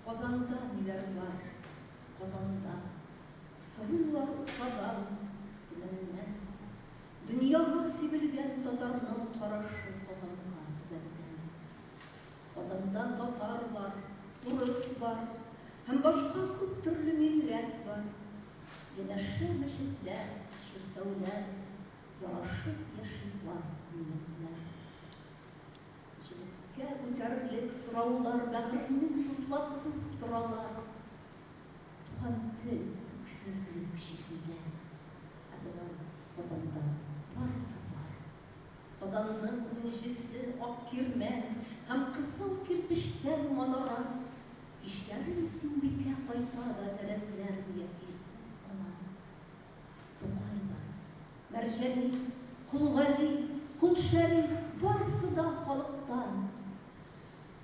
Казанда ниләр бар, Казанда сыйлар Уфадан, Төмәннән. Дөньяга сибелгән татарның карашы Казанга төбәлгән. Казанда татар бар, урыс бар, һәм башка күп төрле милләт бар. Янәшә мәчетләр, чиркәүләр, ярашып яши бар милләтләр. Җилеккә күтәрерлек сораулар бәгырьне сызлатып торалар. Туган тел үксезлек шикелләр. Казанда бар да бар. Казанның инҗесе ак кирмән һәм кызыл кирпечтән манара. Кичләрен Сөмбикә кайта да тәрәзәләр яки ана. Тукай бар, Мәрҗәни, Кулгали, Кулшәриф барысы да халыктан.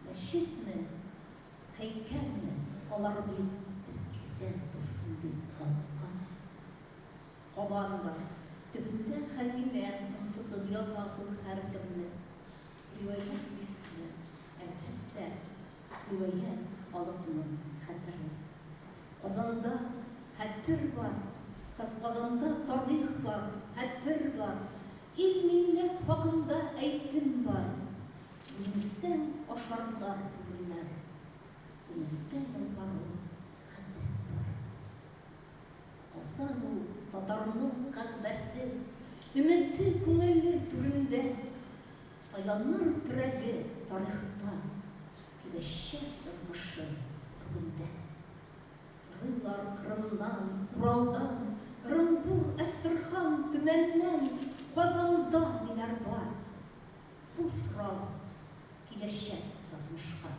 Мәчетме, һәйкәлме, алар бит без исән булсын дип халыкка. Кабан бар, төбендә хәзинә тымсытып ята һәркемне. Риваять дисезме, әлбәттә, риваять халыкның хәтере. Казанда хәтер бар, Казанда тарих бар, хәтер бар, ил милләт хакында әйтем бар. Минсәң ашарлар бүрләр, күңелдә ялбару хәтер бар. Казан ул татарның кәгъбәсе, өмете күңеле түрендә. Таяныр терәге тарихта, киләчәк язмышы бүгендә. Сорыйлар Кырымнан, Уралдан, Ырымбур, Әстерхан, Төмәннән, Казанда ниләр бар? Бу сорау киләчәк язмышка